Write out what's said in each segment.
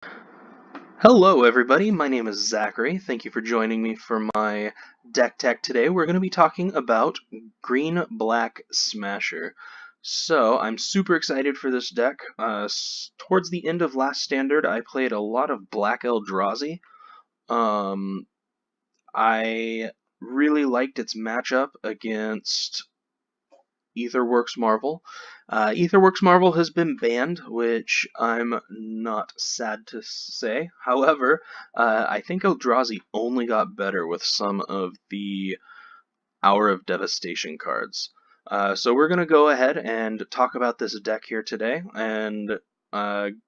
Hello everybody, my name is Zachary. Thank you for joining me for my deck tech today. We're going to be talking about Green-Black Smasher. So, I'm super excited for this deck. Towards the end of last standard, I played a lot of Black Eldrazi. Um, I really liked its matchup against Aetherworks Marvel. Aetherworks Marvel has been banned, which I'm not sad to say. However, I think Eldrazi only got better with some of the Hour of Devastation cards. So we're going to go ahead and talk about this deck here today and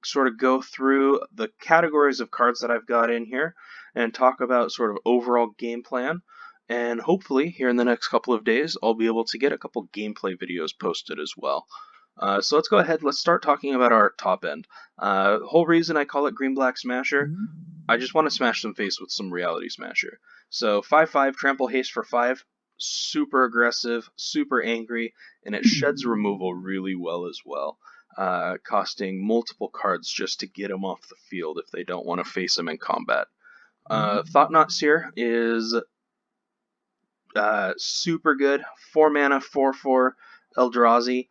sort of go through the categories of cards that I've got in here and talk about sort of overall game plan. And hopefully, here in the next couple of days, I'll be able to get a couple gameplay videos posted as well. So let's go ahead, let's start talking about our top end. The whole reason I call it Green-Black Smasher, I just want to smash some face with some Reality Smasher. So 5/5, Trample Haste for 5, super aggressive, super angry, and it sheds removal really well as well, costing multiple cards just to get them off the field if they don't want to face them in combat. Thought-Knot Seer is super good, 4 mana, 4/4 Eldrazi.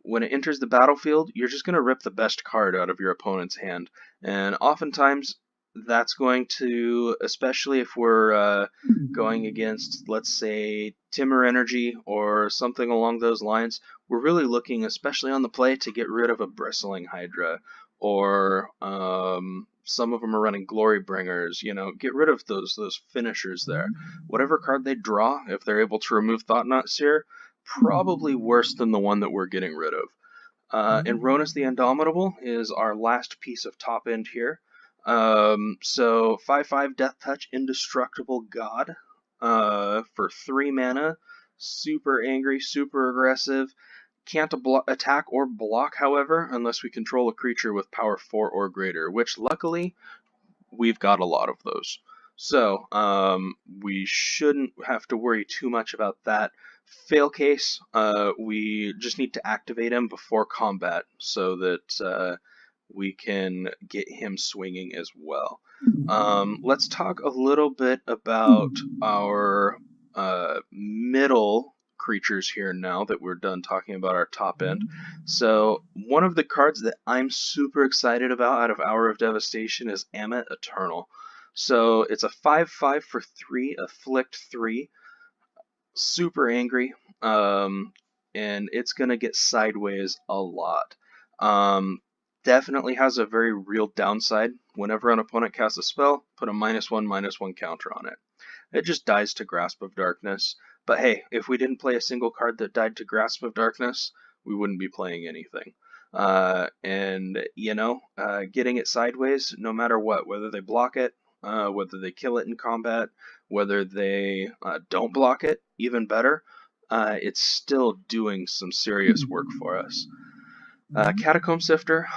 When it enters the battlefield, you're just going to rip the best card out of your opponent's hand. And oftentimes, that's going to, especially if we're going against, let's say, Timur Energy or something along those lines, we're really looking, especially on the play, to get rid of a Bristling Hydra, or some of them are running Glory Bringers, get rid of those finishers there. Whatever card they draw, if they're able to remove Thought-Knot Seer, probably worse than the one that we're getting rid of. And Ronus the Indomitable is our last piece of top end here. So 5/5 Death Touch, Indestructible God, for 3 mana, super angry, super aggressive. Can't attack or block, however, unless we control a creature with power 4 or greater, which luckily we've got a lot of those. So we shouldn't have to worry too much about that. Fail case, we just need to activate him before combat so that we can get him swinging as well. Let's talk a little bit about our middle creatures here now that we're done talking about our top end. So one of the cards that I'm super excited about out of Hour of Devastation is Amet Eternal. So it's a 5/5 for 3, afflict 3, super angry, and it's going to get sideways a lot. Definitely has a very real downside. Whenever an opponent casts a spell, put a -1/-1 counter on it. It just dies to Grasp of Darkness. But hey, if we didn't play a single card that died to Grasp of Darkness, we wouldn't be playing anything. Getting it sideways, no matter what, whether they block it, whether they kill it in combat, whether they don't block it, even better, it's still doing some serious work for us. Catacomb Sifter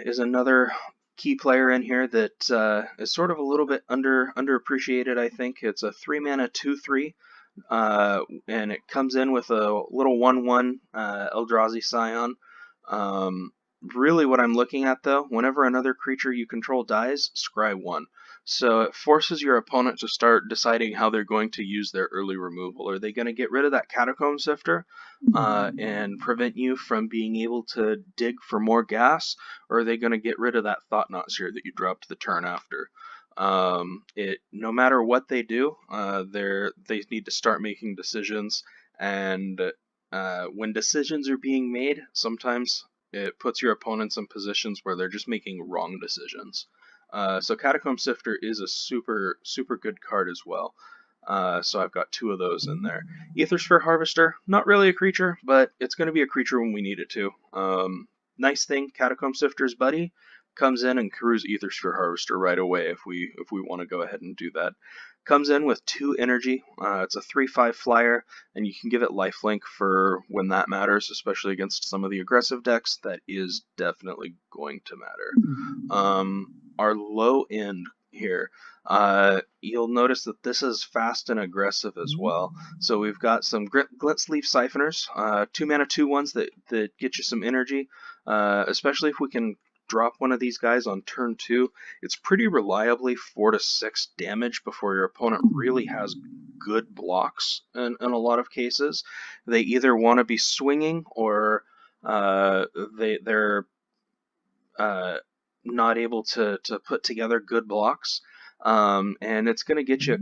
is another key player in here that is sort of a little bit underappreciated, I think. It's a 3 mana 2/3, and it comes in with a little 1/1 Eldrazi Scion. Really what I'm looking at, though, whenever another creature you control dies, scry 1. So it forces your opponent to start deciding how they're going to use their early removal. Are they going to get rid of that Catacomb Sifter and prevent you from being able to dig for more gas, or are they going to get rid of that Thought-Knot Seer that you dropped the turn after? No matter what they do, they need to start making decisions, and when decisions are being made, sometimes it puts your opponents in positions where they're just making wrong decisions. So Catacomb Sifter is a super, super good card as well. So I've got 2 of those in there. Aethersphere Harvester, not really a creature, but it's going to be a creature when we need it to. Nice thing, Catacomb Sifter's buddy comes in and crews Aethersphere Harvester right away if we want to go ahead and do that. Comes in with 2 energy. It's a 3/5 flyer, and you can give it lifelink for when that matters, especially against some of the aggressive decks. That is definitely going to matter. Our low end here, you'll notice that this is fast and aggressive as well. So we've got some Glint-Sleeve Siphoners, 2 mana 2/1s that get you some energy, especially if we can drop one of these guys on turn 2, it's pretty reliably 4 to 6 damage before your opponent really has good blocks in a lot of cases. They either want to be swinging or they're not able to put together good blocks. And it's going to get you a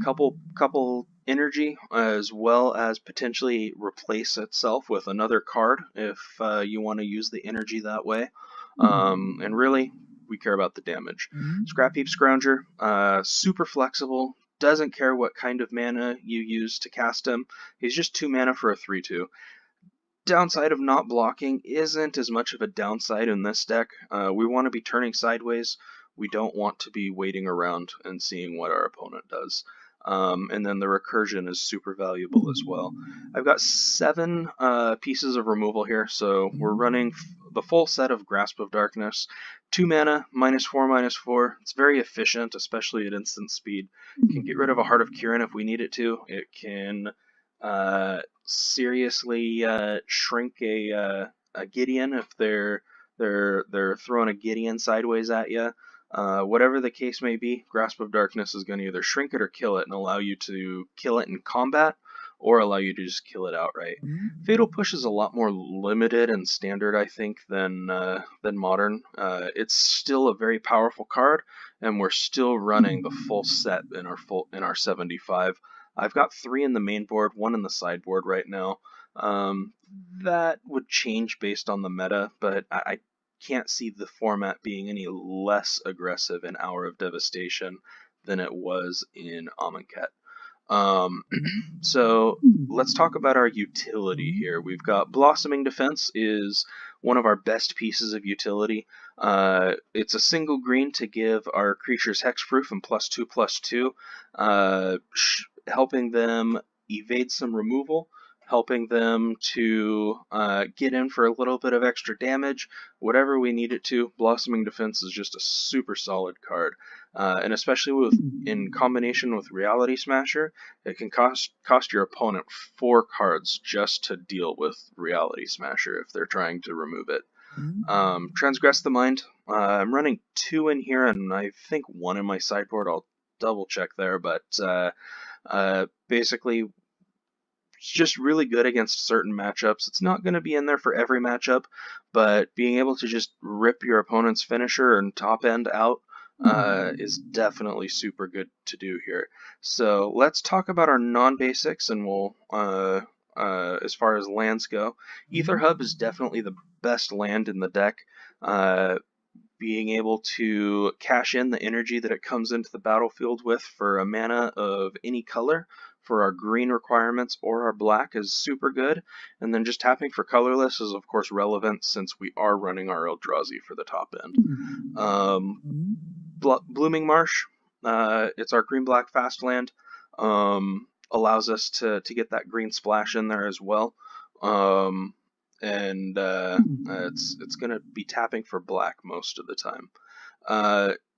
couple energy, as well as potentially replace itself with another card if you want to use the energy that way. And really, we care about the damage. Scrap Heap Scrounger, super flexible, doesn't care what kind of mana you use to cast him. He's just 2 mana for a 3/2. Downside of not blocking isn't as much of a downside in this deck. We want to be turning sideways. We don't want to be waiting around and seeing what our opponent does. And then the recursion is super valuable as well. I've got 7 pieces of removal here, so we're running the full set of Grasp of Darkness. 2 mana, -4/-4. It's very efficient, especially at instant speed. It can get rid of a Heart of Kirin if we need it to. It can seriously shrink a Gideon if they're throwing a Gideon sideways at you. Whatever the case may be, Grasp of Darkness is going to either shrink it or kill it and allow you to kill it in combat, or allow you to just kill it outright. Fatal Push is a lot more limited and standard, I think, than Modern. It's still a very powerful card, and we're still running the full set in our 75. I've got 3 in the main board, 1 in the sideboard right now. That would change based on the meta, but I can't see the format being any less aggressive in Hour of Devastation than it was in Amonkhet. So let's talk about our utility here. We've got Blossoming Defense is one of our best pieces of utility. It's a single green to give our creatures hexproof and +2/+2, helping them evade some removal, helping them to get in for a little bit of extra damage, whatever we need it to. Blossoming Defense is just a super solid card, and especially in combination with Reality Smasher, it can cost your opponent 4 cards just to deal with Reality Smasher if they're trying to remove it. Transgress the Mind. I'm running 2 in here, and I think 1 in my sideboard. I'll double check there, but basically, it's just really good against certain matchups. It's not going to be in there for every matchup, but being able to just rip your opponent's finisher and top end out is definitely super good to do here. So let's talk about our non-basics, and we'll, as far as lands go, Ether Hub is definitely the best land in the deck. Being able to cash in the energy that it comes into the battlefield with for a mana of any color for our green requirements or our black is super good. And then just tapping for Colorless is of course relevant since we are running our Eldrazi for the top end. Blooming Marsh, it's our green-black fast land. Allows us to get that green splash in there as well. And it's going to be tapping for black most of the time.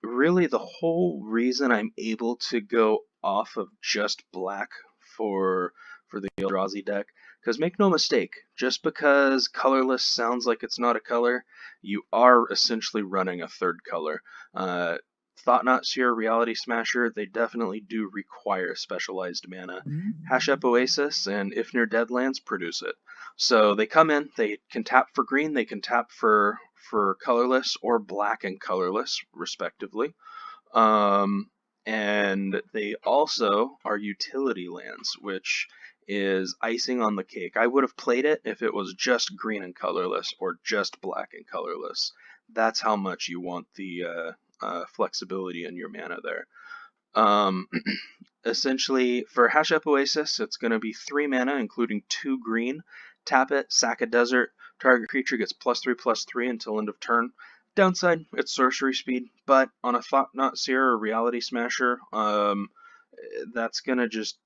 Really, the whole reason I'm able to go off of just black for the Eldrazi deck, because make no mistake, just because Colorless sounds like it's not a color, you are essentially running a third color. Thought-Knot, Seer, Reality Smasher, they definitely do require specialized mana. Hash Up Oasis and If Near Deadlands produce it. So they come in, they can tap for green, they can tap for colorless or black and colorless, respectively. And they also are utility lands, which is icing on the cake. I would have played it if it was just green and colorless or just black and colorless. That's how much you want the flexibility in your mana there. Essentially, for Hash Up Oasis, it's going to be 3 mana, including 2 green. Tap it, sack a desert. Target creature gets +3/+3 until end of turn. Downside, it's sorcery speed, but on a Thought-Knot, Seer, or Reality Smasher, that's going to just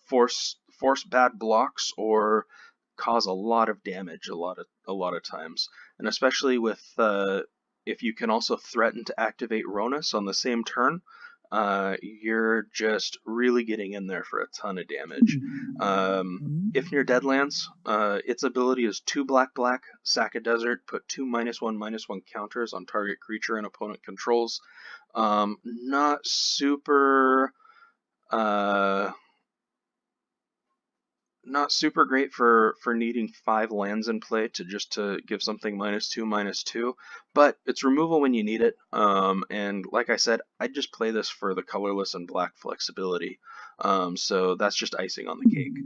force bad blocks or cause a lot of damage a lot of times. And especially with if you can also threaten to activate Ronus on the same turn, you're just really getting in there for a ton of damage. If near Deadlands, its ability is 2 black, sack a desert, put 2 -1/-1 counters on target creature and opponent controls. Not super not super great for needing 5 lands in play to give something -2/-2, but it's removal when you need it. And like I said, I'd just play this for the colorless and black flexibility. So that's just icing on the cake.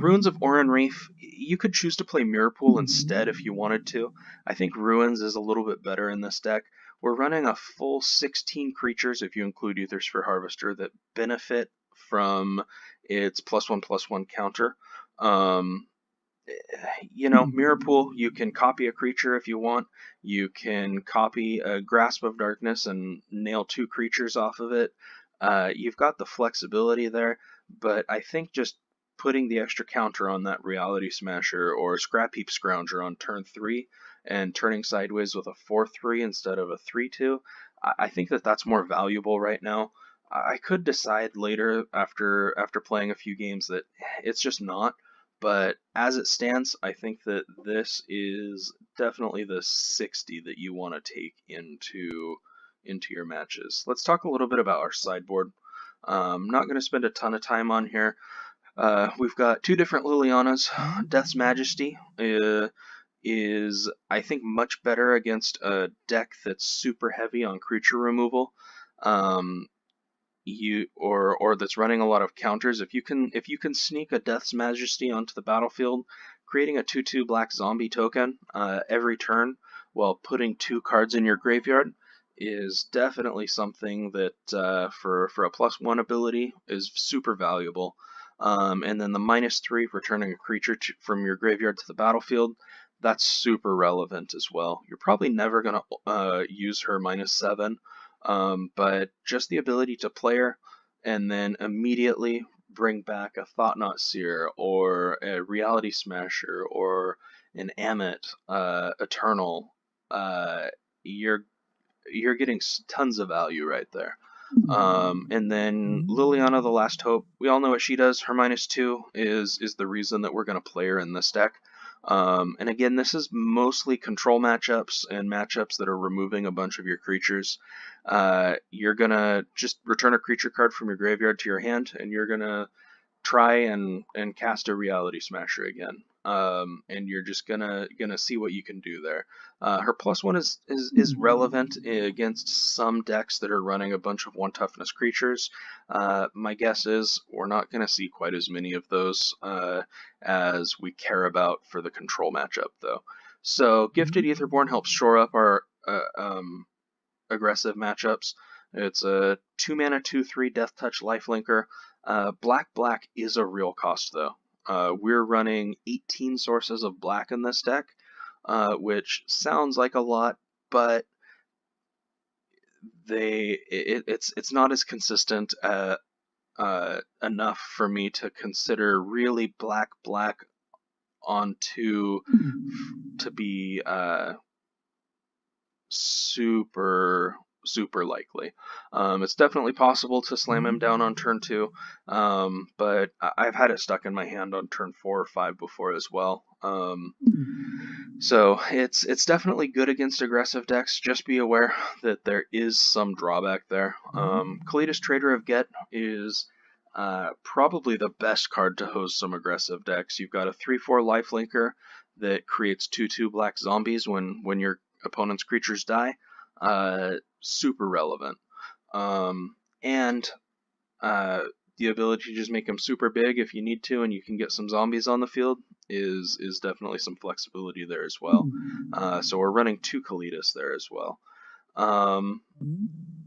Ruins of Oran Reef, you could choose to play Mirror Pool instead if you wanted to. I think Ruins is a little bit better in this deck. We're running a full 16 creatures, if you include Aethersphere Harvester, that benefit from its +1/+1 counter. Mirror Pool, you can copy a creature if you want. You can copy a Grasp of Darkness and nail 2 creatures off of it. You've got the flexibility there, but I think just putting the extra counter on that Reality Smasher or Scrap Heap Scrounger on turn 3 and turning sideways with a 4/3 instead of a 3/2, I think that's more valuable right now. I could decide later after playing a few games that it's just not, but as it stands, I think that this is definitely the 60 that you want to take into your matches. Let's talk a little bit about our sideboard. Not going to spend a ton of time on here. We've got 2 different Lilianas. Death's Majesty is I think much better against a deck that's super heavy on creature removal. Or that's running a lot of counters. If you can sneak a Death's Majesty onto the battlefield, creating a 2/2 black zombie token every turn while putting 2 cards in your graveyard is definitely something that for a +1 ability is super valuable. And then the -3, returning a creature from your graveyard to the battlefield, that's super relevant as well. You're probably never going to use her -7, but just the ability to play her and then immediately bring back a Thought-Knot Seer or a Reality Smasher or an Amit Eternal, you're getting tons of value right there. And then Liliana, the Last Hope, we all know what she does. Her -2 is the reason that we're going to play her in this deck. And again, this is mostly control matchups and matchups that are removing a bunch of your creatures. You're going to just return a creature card from your graveyard to your hand, and you're going to try and cast a Reality Smasher again. And you're just gonna see what you can do there. Her +1 is relevant against some decks that are running a bunch of 1 toughness creatures. My guess is we're not gonna see quite as many of those as we care about for the control matchup, though. So Gifted Aetherborn helps shore up our aggressive matchups. It's a 2-mana 2/3 Death Touch Lifelinker. Black is a real cost, though. We're running 18 sources of black in this deck, which sounds like a lot, but it's not as consistent enough for me to consider really black onto to be super likely. It's definitely possible to slam him down on turn 2, but I've had it stuck in my hand on turn 4 or 5 before as well. So it's definitely good against aggressive decks. Just be aware that there is some drawback there. Kalidas, Trader of Get is probably the best card to host some aggressive decks. You've got a 3/4 lifelinker that creates 2/2 black zombies when your opponent's creatures die. Super relevant. And the ability to just make them super big if you need to, and you can get some zombies on the field is definitely some flexibility there as well. So we're running 2 Kalidas there as well.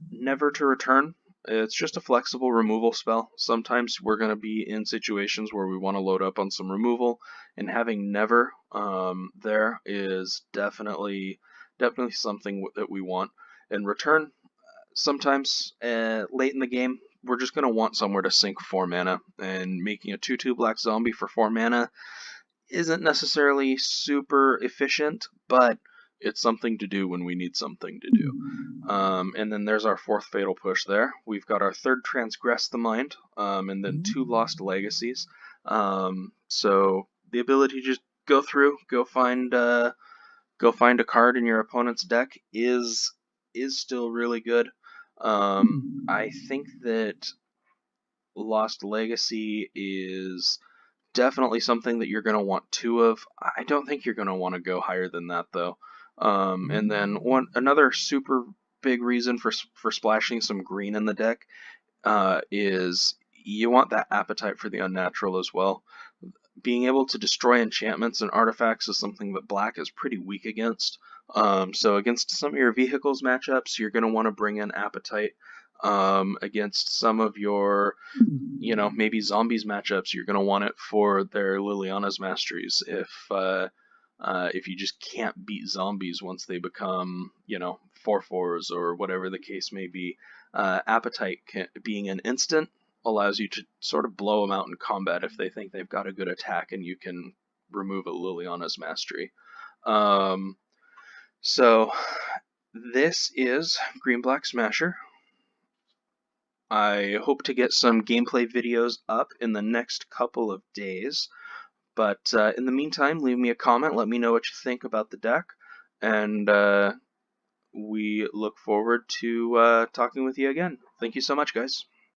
Never to Return. It's just a flexible removal spell. Sometimes we're going to be in situations where we want to load up on some removal, and having Never there is definitely something that we want. And Return, sometimes late in the game, we're just going to want somewhere to sink 4 mana, and making a 2/2 black zombie for 4 mana isn't necessarily super efficient, but it's something to do when we need something to do. And then there's our 4th Fatal Push there. We've got our 3rd Transgress the Mind, and then 2 Lost Legacies. So the ability to just go through, go find a card in your opponent's deck is still really good. I think that Lost Legacy is definitely something that you're going to want 2 of. I don't think you're going to want to go higher than that though. And then another super big reason for splashing some green in the deck is you want that appetite for the unnatural as well. Being able to destroy enchantments and artifacts is something that black is pretty weak against. So against some of your vehicles matchups, you're going to want to bring in appetite. Against some of your, maybe zombies matchups, you're going to want it for their Liliana's Masteries. If you just can't beat zombies once they become, 4/4s or whatever the case may be, appetite being an instant allows you to sort of blow them out in combat if they think they've got a good attack and you can remove a Liliana's Mastery. So this is Green Black Smasher. I hope to get some gameplay videos up in the next couple of days. But in the meantime, leave me a comment. Let me know what you think about the deck. And we look forward to talking with you again. Thank you so much, guys.